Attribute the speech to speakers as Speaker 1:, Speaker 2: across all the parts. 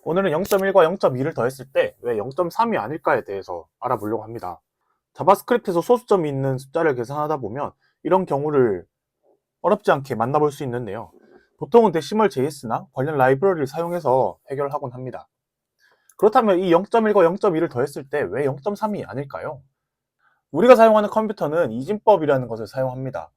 Speaker 1: 오늘은 0.1과 0.2를 더했을 때 왜 0.3이 아닐까에 대해서 알아보려고 합니다. 자바스크립트에서 소수점이 있는 숫자를 계산하다 보면 이런 경우를 어렵지 않게 만나볼 수 있는데요. 보통은 데시멀 JS나 관련 라이브러리를 사용해서 해결하곤 합니다. 그렇다면 이 0.1과 0.2를 더했을 때 왜 0.3이 아닐까요? 우리가 사용하는 컴퓨터는 이진법이라는 것을 사용합니다.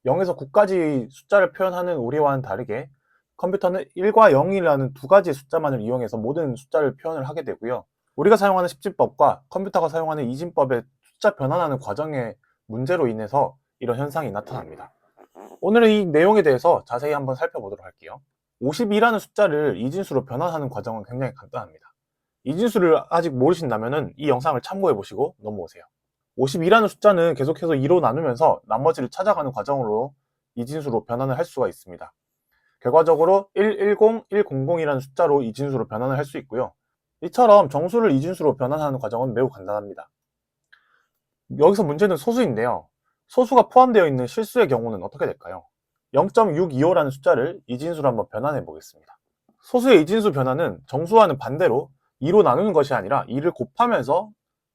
Speaker 1: 0에서 9까지 숫자를 표현하는 우리와는 다르게 컴퓨터는 1과 0이라는 두 가지의 숫자만을 이용해서 모든 숫자를 표현을 하게 되고요. 우리가 사용하는 십진법과 컴퓨터가 사용하는 이진법의 숫자 변환하는 과정의 문제로 인해서 이런 현상이 나타납니다. 오늘은 이 내용에 대해서 자세히 한번 살펴보도록 할게요. 52라는 숫자를 이진수로 변환하는 과정은 굉장히 간단합니다. 이진수를 아직 모르신다면 이 영상을 참고해 보시고 넘어오세요. 52라는 숫자는 계속해서 2로 나누면서 나머지를 찾아가는 과정으로 이진수로 변환을 할 수가 있습니다. 결과적으로 110, 100이라는 숫자로 이진수로 변환을 할 수 있고요. 이처럼 정수를 이진수로 변환하는 과정은 매우 간단합니다. 여기서 문제는 소수인데요. 소수가 포함되어 있는 실수의 경우는 어떻게 될까요? 0.625라는 숫자를 이진수로 한번 변환해 보겠습니다. 소수의 이진수 변환은 정수와는 반대로 2로 나누는 것이 아니라 2를 곱하면서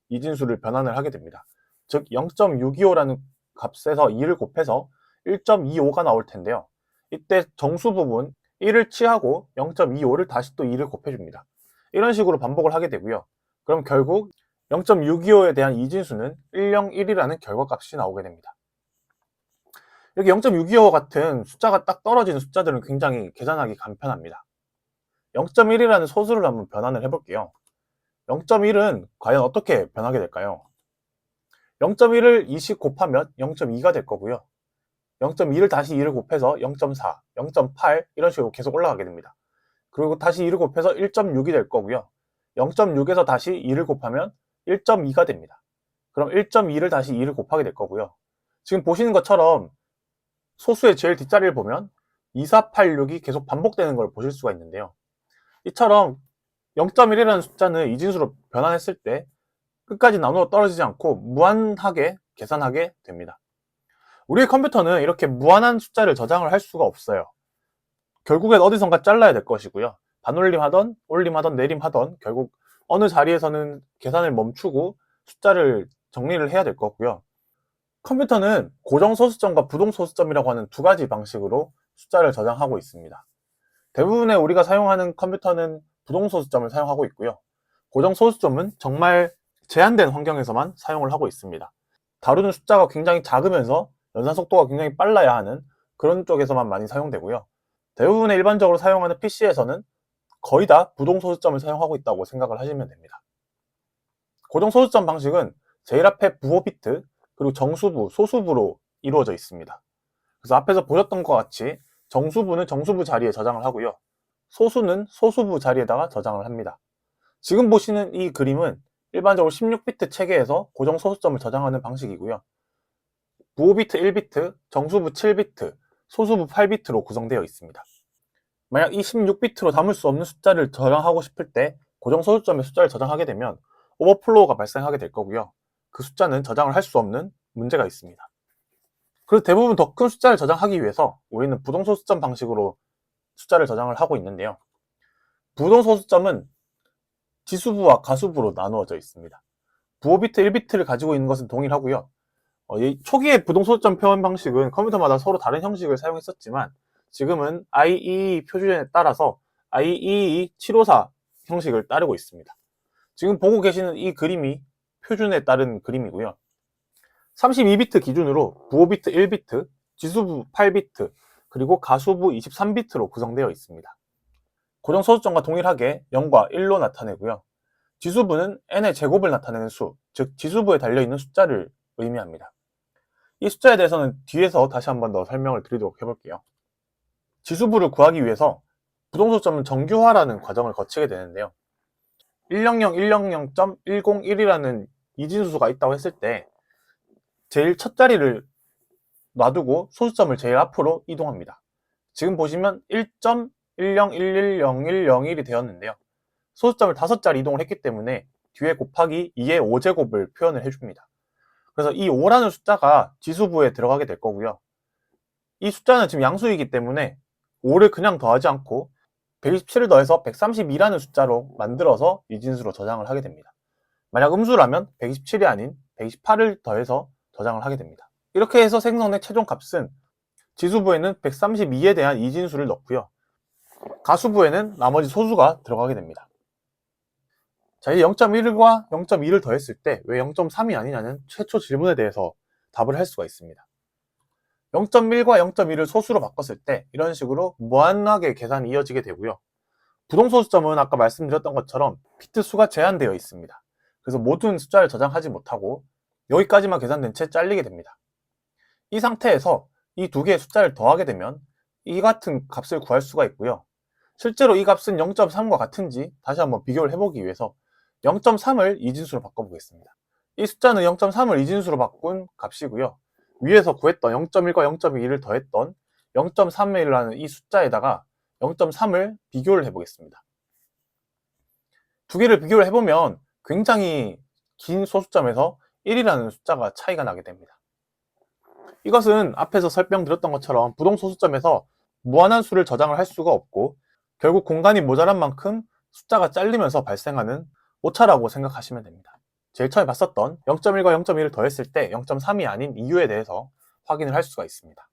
Speaker 1: 이진수를 변환을 하게 됩니다. 즉 0.625라는 값에서 2를 곱해서 1.25가 나올 텐데요. 이때 정수 부분 1을 취하고 0.25를 다시 또 2를 곱해줍니다. 이런 식으로 반복을 하게 되고요. 그럼 결국 0.625에 대한 이진수는 101이라는 결과값이 나오게 됩니다. 이렇게 0.625 같은 숫자가 딱 떨어지는 숫자들은 굉장히 계산하기 간편합니다. 0.1이라는 소수를 한번 변환을 해볼게요. 0.1은 과연 어떻게 변하게 될까요? 0.1을 2씩 곱하면 0.2가 될 거고요. 0.2를 다시 2를 곱해서 0.4, 0.8 이런 식으로 계속 올라가게 됩니다. 그리고 다시 2를 곱해서 1.6이 될 거고요. 0.6에서 다시 2를 곱하면 1.2가 됩니다. 그럼 1.2를 다시 2를 곱하게 될 거고요. 지금 보시는 것처럼 소수의 제일 뒷자리를 보면 2486이 계속 반복되는 걸 보실 수가 있는데요. 이처럼 0.1이라는 숫자는 이진수로 변환했을 때 끝까지 나누어 떨어지지 않고 무한하게 계산하게 됩니다. 우리의 컴퓨터는 이렇게 무한한 숫자를 저장을 할 수가 없어요. 결국엔 어디선가 잘라야 될 것이고요. 반올림하던 올림하던 내림하던 결국 어느 자리에서는 계산을 멈추고 숫자를 정리를 해야 될 거고요. 컴퓨터는 고정소수점과 부동소수점이라고 하는 두 가지 방식으로 숫자를 저장하고 있습니다. 대부분의 우리가 사용하는 컴퓨터는 부동소수점을 사용하고 있고요. 고정소수점은 정말 제한된 환경에서만 사용을 하고 있습니다. 다루는 숫자가 굉장히 작으면서 연산 속도가 굉장히 빨라야 하는 그런 쪽에서만 많이 사용되고요. 대부분의 일반적으로 사용하는 PC에서는 거의 다 부동소수점을 사용하고 있다고 생각을 하시면 됩니다. 고정소수점 방식은 제일 앞에 부호 비트, 그리고 정수부, 소수부로 이루어져 있습니다. 그래서 앞에서 보셨던 것 같이 정수부는 정수부 자리에 저장을 하고요. 소수는 소수부 자리에다가 저장을 합니다. 지금 보시는 이 그림은 일반적으로 16비트 체계에서 고정 소수점을 저장하는 방식이고요. 부호 비트 1비트, 정수부 7비트, 소수부 8비트로 구성되어 있습니다. 만약 이 16비트로 담을 수 없는 숫자를 저장하고 싶을 때 고정 소수점의 숫자를 저장하게 되면 오버플로우가 발생하게 될 거고요. 그 숫자는 저장을 할 수 없는 문제가 있습니다. 그래서 대부분 더 큰 숫자를 저장하기 위해서 우리는 부동소수점 방식으로 숫자를 저장을 하고 있는데요. 부동소수점은 지수부와 가수부로 나누어져 있습니다. 부호 비트 1비트를 가지고 있는 것은 동일하고요. 이 초기의 부동소수점 표현 방식은 컴퓨터마다 서로 다른 형식을 사용했었지만 지금은 IEEE 표준에 따라서 IEEE 754 형식을 따르고 있습니다. 지금 보고 계시는 이 그림이 표준에 따른 그림이고요. 32비트 기준으로 부호 비트 1비트, 지수부 8비트, 그리고 가수부 23비트로 구성되어 있습니다. 고정 소수점과 동일하게 0과 1로 나타내고요. 지수부는 n의 제곱을 나타내는 수, 즉 지수부에 달려있는 숫자를 의미합니다. 이 숫자에 대해서는 뒤에서 다시 한번 더 설명을 드리도록 해볼게요. 지수부를 구하기 위해서 부동소수점은 정규화라는 과정을 거치게 되는데요. 100, 100.101이라는 이진수가 있다고 했을 때 제일 첫 자리를 놔두고 소수점을 제일 앞으로 이동합니다. 지금 보시면 1.10110101이 되었는데요. 소수점을 5자리 이동을 했기 때문에 뒤에 곱하기 2의 5제곱을 표현을 해줍니다. 그래서 이 5라는 숫자가 지수부에 들어가게 될 거고요. 이 숫자는 지금 양수이기 때문에 5를 그냥 더하지 않고 127을 더해서 132라는 숫자로 만들어서 이진수로 저장을 하게 됩니다. 만약 음수라면 127이 아닌 128을 더해서 저장을 하게 됩니다. 이렇게 해서 생성된 최종 값은 지수부에는 132에 대한 이진수를 넣고요. 가수부에는 나머지 소수가 들어가게 됩니다. 자, 이제 0.1과 0.2를 더했을 때 왜 0.3이 아니냐는 최초 질문에 대해서 답을 할 수가 있습니다. 0.1과 0.2를 소수로 바꿨을 때 이런 식으로 무한하게 계산이 이어지게 되고요. 부동소수점은 아까 말씀드렸던 것처럼 비트 수가 제한되어 있습니다. 그래서 모든 숫자를 저장하지 못하고 여기까지만 계산된 채 잘리게 됩니다. 이 상태에서 이 두 개의 숫자를 더하게 되면 이 같은 값을 구할 수가 있고요. 실제로 이 값은 0.3과 같은지 다시 한번 비교를 해보기 위해서 0.3을 이진수로 바꿔보겠습니다. 이 숫자는 0.3을 이진수로 바꾼 값이고요. 위에서 구했던 0.1과 0.2를 더했던 0.31이라는 이 숫자에다가 0.3을 비교를 해보겠습니다. 두 개를 비교를 해보면 굉장히 긴 소수점에서 1이라는 숫자가 차이가 나게 됩니다. 이것은 앞에서 설명드렸던 것처럼 부동소수점에서 무한한 수를 저장을 할 수가 없고 결국 공간이 모자란 만큼 숫자가 잘리면서 발생하는 오차라고 생각하시면 됩니다. 제일 처음에 봤었던 0.1과 0.2를 더했을 때 0.3이 아닌 이유에 대해서 확인을 할 수가 있습니다.